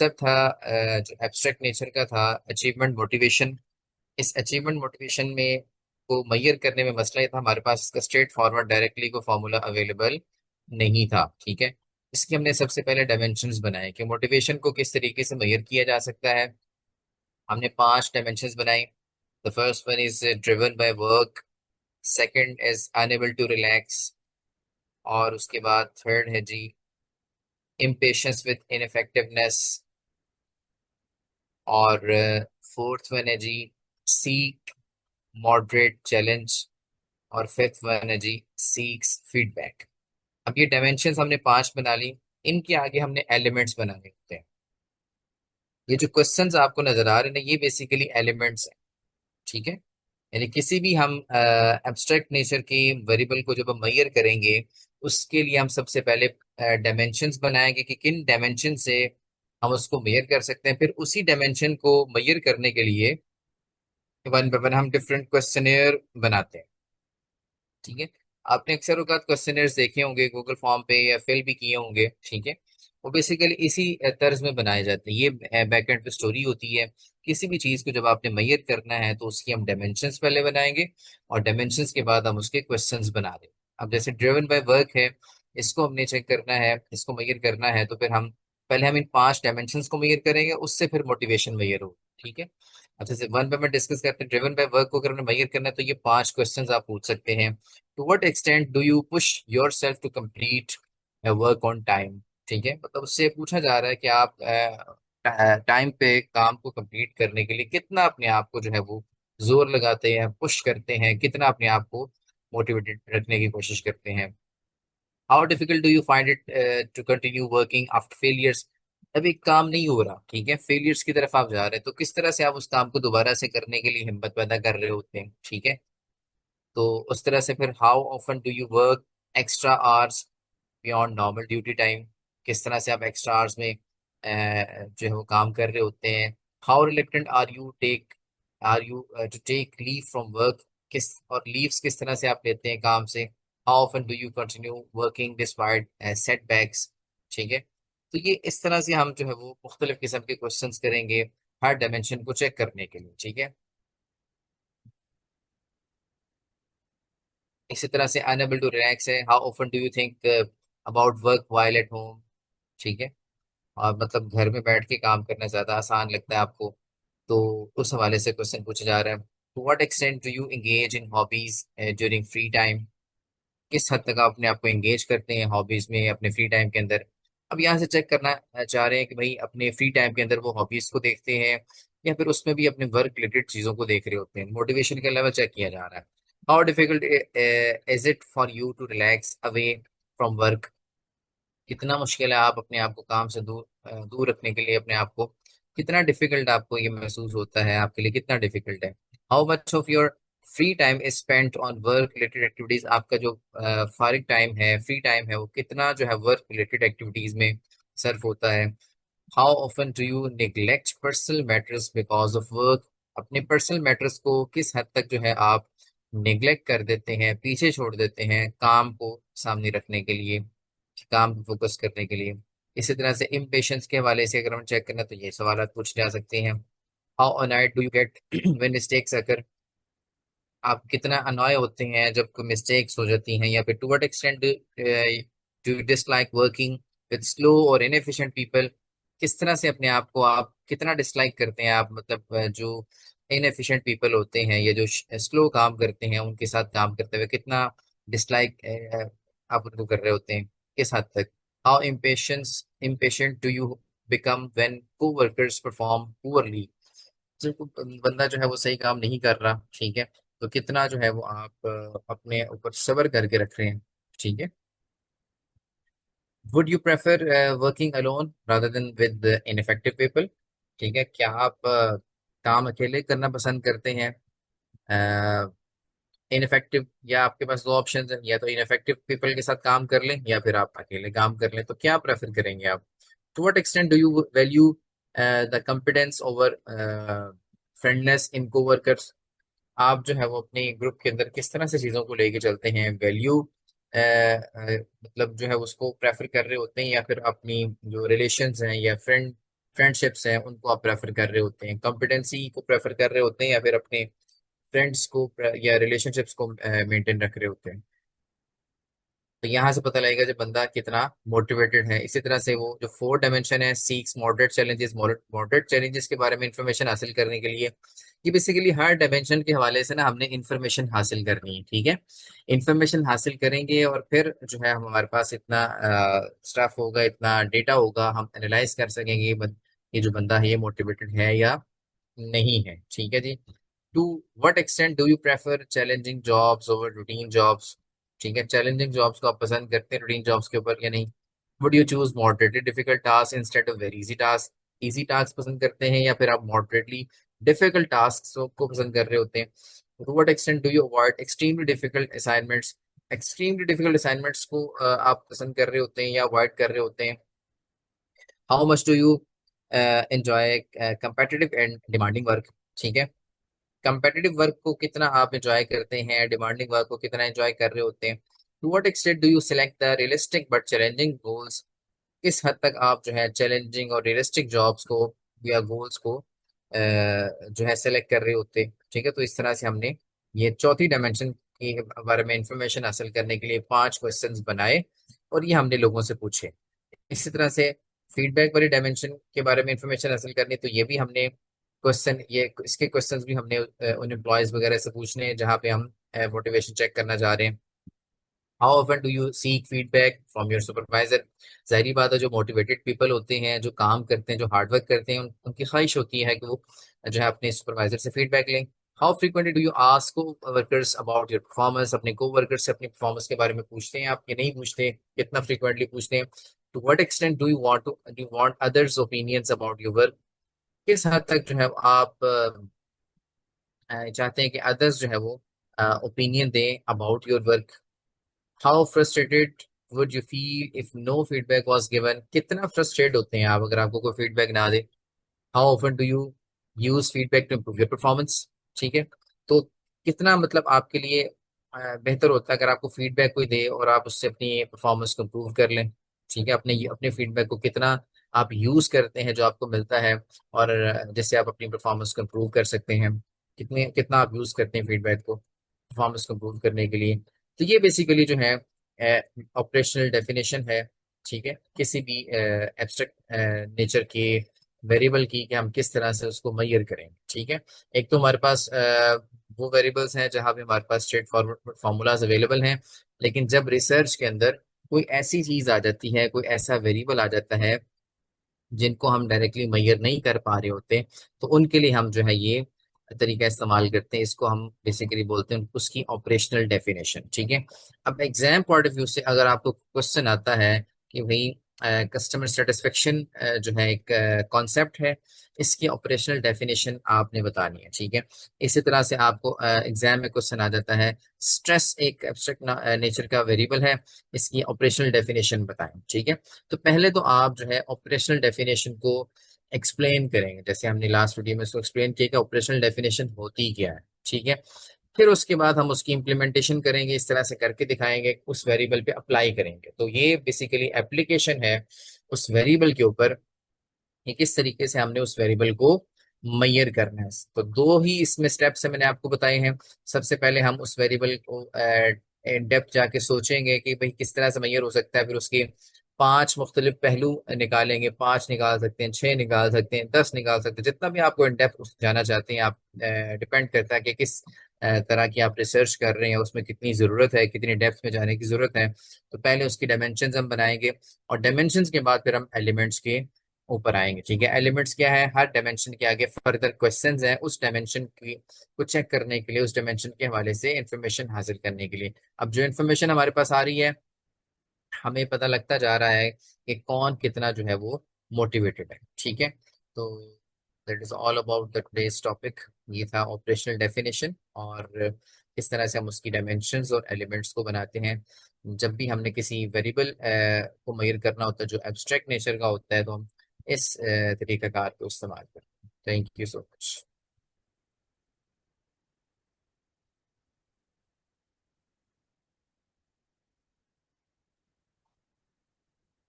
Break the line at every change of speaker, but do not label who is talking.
Concept था जो abstract nature का था, अचीवमेंट मोटिवेशन। इस अचीवमेंट मोटिवेशन में को मैयर करने में मसला ये था, हमारे पास इसका स्ट्रेट फॉरवर्ड डायरेक्टली को फॉर्मूला अवेलेबल नहीं था। ठीक है, इसके हमने सबसे पहले डायमेंशंस बनाए कि मोटिवेशन को किस तरीके से मैयर किया जा सकता है। हमने 5 डायमेंशंस बनाए। The first one is driven by work, second is unable to relax, और उसके बाद थर्ड है जी इम्पेशंस विद इनफेक्टिवनेस, और फोर्थ वन है जी सीक मॉडरेट चैलेंज, और फिफ्थ वन है जी सीक्स फीडबैक। अब ये डायमेंशंस हमने 5 बना ली। इनके आगे हमने एलिमेंट्स बनाने होते हैं। ये जो क्वेश्चंस आपको नजर आ रहे हैं ना, ये बेसिकली एलिमेंट्स हैं। ठीक है, यानी किसी भी हम एब्स्ट्रैक्ट नेचर के वेरिएबल को जब हम मेजर करेंगे, उसके लिए हम सबसे पहले डायमेंशंस बनाएंगे कि किन डायमेंशन से हम उसको मेजर कर सकते हैं। फिर उसी डायमेंशन को मेजर करने के लिए वन बाय वन हम डिफरेंट क्वेश्चनेयर बनाते हैं। ठीक है, आपने अक्सर औकात क्वेश्चनर्स देखे होंगे गूगल फॉर्म पे या फिल भी किए होंगे। ठीक है, वो बेसिकली इसी तर्ज में बनाए जाते हैं। ये बैकएंड पे स्टोरी होती है। किसी भी चीज को जब आपने मेजर करना है तो उसकी हम डायमेंशंस पहले बनाएंगे, और डायमेंशंस के बाद हम उसके क्वेश्चंस बना दें। अब जैसे ड्रिवन बाय वर्क है, इसको हमने चेक करना है, इसको मेजर करना है, तो फिर हम पहले हम इन 5 डायमेंशंस को मेजर करेंगे, उससे फिर मोटिवेशन मेजर हो। ठीक है, अब जैसे वन बाय वन डिस्कस करते हैं। ड्रिवन बाय वर्क को अगर हमने मेजर करना है तो ये 5 क्वेश्चंस आप पूछ सकते हैं। To what extent do you push yourself to complete work on time. ठीक है, मतलब उससे पूछा जा रहा है कि आप टाइम पे काम को कंप्लीट करने के लिए कितना अपने आप को जो है वो जोर लगाते हैं, पुश करते हैं, कितना अपने आप को मोटिवेटेड रखने की कोशिश करते हैं। How difficult do you find it to continue working after failures. अभी काम नहीं हो रहा, ठीक है, फेलियर्स की तरफ आप जा रहे हैं, तो किस तरह से आप उस काम को दोबारा से करने के लिए हिम्मत पैदा कर रहे होते हैं। ठीक है, तो उस तरह से फिर how often do you work extra hours beyond normal duty time. किस तरह से आप एक्स्ट्रा आवर्स में जो है वो काम कर रहे होते हैं। How reluctant are you to take leave from work. किस और लीव्स किस तरह से आप लेते हैं काम से। How often do you continue working despite setbacks. ठीक है, तो ये इस तरह से हम जो है वो मुख्तलिफ किस्म के क्वेश्चंस करेंगे हर डायमेंशन को चेक करने के लिए। ठीक है, इसी तरह से अनएबल टू रिलैक्स है, how often do you think about work while at home. ठीक है, और मतलब घर में बैठ के काम करना ज्यादा आसान लगता है आपको, तो उस हवाले से क्वेश्चन पूछा जा रहा है। To what extent do you engage in hobbies during free time. किस हद तक आप अपने आप को एंगेज करते हैं हॉबीज में अपने फ्री टाइम के अंदर। अब यहाँ से चेक करना चाह रहे हैं कि भाई अपने फ्री टाइम के अंदर वो हॉबीज को देखते हैं या फिर उसमें भी अपने वर्क रिलेटेड चीजों को देख रहे होते हैं। मोटिवेशन का लेवल चेक किया जा रहा है। How difficult is it for you to relax away from work. कितना मुश्किल है आप अपने आप को काम से दूर रखने के लिए अपने आप को, कितना डिफिकल्ट आपको ये महसूस होता है, आपके लिए कितना डिफिकल्ट है। How much of your free time is spent on work related activities. आपका जो फारिग टाइम है, फ्री टाइम है, वो कितना जो है वर्क रिलेटेड एक्टिविटीज में सर्फ होता है। How often do you neglect personal matters because of work. अपने पर्सनल मैटर्स को किस हद तक जो है आप निग्लेक्ट कर देते हैं, पीछे छोड़ देते हैं काम को सामने रखने के लिए, काम पे फोकस करने के लिए। इसी तरह से इम्पेशंस के हवाले से अगर हम चेक करना तो ये सवाल पूछ जा सकते हैं। How annoyed do you get when mistakes occur. आप कितना अनॉय होते हैं जब कोई मिस्टेक्स हो जाती हैं, या फिर to what extent do you dislike working with slow और इनएफिशिएंट पीपल। किस तरह से अपने आप को आप कितना डिसलाइक करते हैं आप, मतलब जो इनएफिशिएंट पीपल होते हैं या जो स्लो काम करते हैं, उनके साथ काम करते हुए कितना डिसलाइक आप उनको कर रहे होते हैं, किस हद तक। How impatient do you become when coworkers perform poorly. जो बंदा जो है वो सही काम नहीं कर रहा, ठीक है, तो कितना जो है वो आप अपने ऊपर सब्र करके रख रहे हैं। ठीक है, would you prefer working alone rather than with ineffective people. ठीक है, क्या आप काम अकेले करना पसंद करते हैं, इनफेक्टिव, या आपके पास दो ऑप्शन हैं, या तो इनफेक्टिव पीपल के साथ काम कर लें या फिर आप अकेले काम कर लें, तो क्या प्रेफर करेंगे आप। To what extent do you value the competence over friendness in coworkers. आप जो है वो अपने ग्रुप के अंदर किस तरह से चीज़ों को लेके चलते हैं, वैल्यू मतलब जो है उसको प्रेफर कर रहे होते हैं, या फिर अपनी जो रिलेशंस हैं या फ्रेंड फ्रेंडशिप्स हैं उनको आप प्रेफर कर रहे होते हैं, कॉम्पिटेंसी को प्रेफर कर रहे होते हैं, या फिर अपने फ्रेंड्स को या रिलेशनशिप्स को मेंटेन रख रहे होते हैं। तो यहाँ से पता लगेगा जब बंदा कितना मोटिवेटेड है। इसी तरह से वो जो फोर्थ डायमेंशन है, seeks moderate challenges. Moderate challenges के बारे में इंफॉर्मेशन हासिल करने के लिए, ये बेसिकली हर डायमेंशन के हवाले से ना हमने इंफॉर्मेशन हासिल करनी है, ठीक है। इंफॉर्मेशन हासिल करेंगे और फिर जो है हमारे पास इतना स्टाफ होगा, इतना डेटा होगा, हम एनालाइज कर सकेंगे ये जो बंदा है ये मोटिवेटेड है या नहीं है, ठीक है जी। To what extent do you prefer challenging jobs over routine jobs? ठीक है, चैलेंजिंग जॉब्स को आप पसंद करते हैं रूटीन जॉब्स के ऊपर या नहीं? Would you choose moderately difficult task instead of very easy task? Easy task पसंद करते हैं या फिर आप मॉडरेटली डिफिकल्ट टास्क को पसंद कर रहे होते हैं? To what extent do you avoid extremely difficult assignments? Extremely difficult assignments को आप पसंद कर रहे होते हैं या अवॉइड कर रहे होते हैं? How much do you enjoy competitive and demanding work? ठीक है, कंपेटिटिव वर्क को कितना आप एंजॉय करते हैं, डिमांडिंग वर्क को कितना एंजॉय कर रहे होते हैं? To what extent do you select the realistic but challenging goals? किस हद तक आप जो है चैलेंजिंग और रियलिस्टिक जॉब्स को या गोल्स को जो है सेलेक्ट कर रहे होते हैं? ठीक है, तो इस तरह से हमने ये चौथी डायमेंशन के बारे में इंफॉर्मेशन हासिल करने के लिए 5 क्वेश्चंस बनाए और ये हमने लोगों से पूछे। इसी तरह से फीडबैक वाली डायमेंशन के बारे में इंफॉर्मेशन हासिल करनी, तो ये भी हमने क्वेश्चन, ये इसके क्वेश्चंस भी हमने उन एम्प्लॉयज वगैरह से पूछने हैं जहाँ पे हम मोटिवेशन चेक करना चाह रहे हैं। How often do you seek feedback from your supervisor? जाहिर बात है, जो मोटिवेटेड पीपल होते हैं, जो काम करते हैं, जो हार्डवर्क करते हैं, उनकी ख्वाहिश होती है कि वो जो है अपने सुपरवाइजर से फीडबैक लें। How frequently do you ask को वर्कर्स अबाउट योर परफॉर्मेंस? अपने को वर्कर्स से अपनी परफॉर्मेंस के बारे में पूछते हैं आप या नहीं पूछते? कितना फ्रीक्वेंटली पूछते हैं? To what extent do you want others opinions about your work? किस हद तक जो है आप चाहते हैं कि अदर्स जो है वो ओपिनियन दें about your work? How frustrated would you feel if no feedback was given? कितना फ्रस्ट्रेट होते हैं आप अगर आपको कोई फीडबैक ना दे? How often do you use feedback to improve your performance? ठीक है, तो कितना मतलब आपके लिए बेहतर होता है अगर आपको फीडबैक कोई दे और आप उससे अपनी परफॉर्मेंस को इम्प्रूव कर लें? ठीक है, अपने अपने फीडबैक को कितना आप यूज करते हैं जो आपको मिलता है, और जिससे आप अपनी परफॉर्मेंस को इम्प्रूव कर सकते हैं? कितना आप यूज करते हैं फीडबैक को परफॉर्मेंस को इम्प्रूव करने के लिए? तो ये बेसिकली जो है ऑपरेशनल डेफिनेशन है, ठीक है, किसी भी एब्स्ट्रैक्ट नेचर के वेरिएबल की, कि हम किस तरह से उसको मेजर करेंगे। ठीक है, एक तो हमारे पास वो वेरिएबल्स हैं जहां पे हमारे पास स्ट्रेट फॉरवर्ड फार्मूलाज अवेलेबल हैं, लेकिन जब रिसर्च के अंदर कोई ऐसी चीज आ जाती है, कोई ऐसा वेरिएबल आ जाता है जिनको हम डायरेक्टली मेजर नहीं कर पा रहे होते, तो उनके लिए हम जो है ये तरीका इस्तेमाल करते हैं। इसको हम बेसिकली बोलते हैं उसकी ऑपरेशनल डेफिनेशन। ठीक है, अब एग्जाम पॉइंट ऑफ व्यू से अगर आपको क्वेश्चन आता है कि भाई कस्टमर सेटिस्फेक्शन जो है एक कॉन्सेप्ट है, इसकी ऑपरेशनल डेफिनेशन आपने बतानी है। ठीक है, इसी तरह से आपको एग्जाम में क्वेश्चन आ जाता है स्ट्रेस एक एब्स्ट्रैक्ट नेचर का वेरिएबल है, इसकी ऑपरेशनल डेफिनेशन बताएं। ठीक है, तो पहले तो आप जो है ऑपरेशनल डेफिनेशन को एक्सप्लेन करेंगे, जैसे हमने लास्ट वीडियो में इसको एक्सप्लेन किया कि ऑपरेशनल डेफिनेशन होती क्या है। ठीक है, फिर उसके बाद हम उसकी इम्प्लीमेंटेशन करेंगे, इस तरह से करके दिखाएंगे, उस वेरिएबल पे अप्लाई करेंगे। तो ये बेसिकली एप्लीकेशन है उस वेरिएबल के ऊपर कि किस तरीके से हमने उस वेरिएबल को मैयर करना है। तो दो ही इसमें स्टेप्स है मैंने आपको बताए हैं। सबसे पहले हम उस वेरिएबल को डेप्थ जाके सोचेंगे कि भाई किस तरह से मैयर हो सकता है, फिर उसके 5 मुख्तलिफ पहलू निकालेंगे, 5 निकाल सकते हैं, 6 निकाल सकते हैं, 10 निकाल सकते हैं, जितना भी आपको इन डेप्थ जाना चाहते हैं आप। डिपेंड करता है कि किस तरह की आप रिसर्च कर रहे हैं, उसमें कितनी ज़रूरत है, कितनी डेप्थ में जाने की ज़रूरत है। तो पहले उसकी डायमेंशंस हम बनाएंगे और डायमेंशंस के बाद फिर हम एलिमेंट्स के ऊपर आएंगे। ठीक है, एलिमेंट्स क्या है, हर डायमेंशन के आगे फर्दर क्वेश्चंस हैं उस डायमेंशन की को चेक करने के लिए, उस डायमेंशन के हवाले से इंफॉर्मेशन हासिल करने के लिए। अब जो इन्फॉर्मेशन हमारे पास आ रही है, हमें पता लगता जा रहा है कि कौन कितना जो है वो मोटिवेटेड है। ठीक है, तो that is all about the today's topic. ये था ऑपरेशनल डेफिनेशन और किस तरह से हम उसकी डायमेंशंस और एलिमेंट्स को बनाते हैं। जब भी हमने किसी वेरिएबल को मेजर करना होता है जो एब्स्ट्रैक्ट नेचर का होता है, तो हम इस तरीकाकार को इस्तेमाल करते हैं। Thank you so much.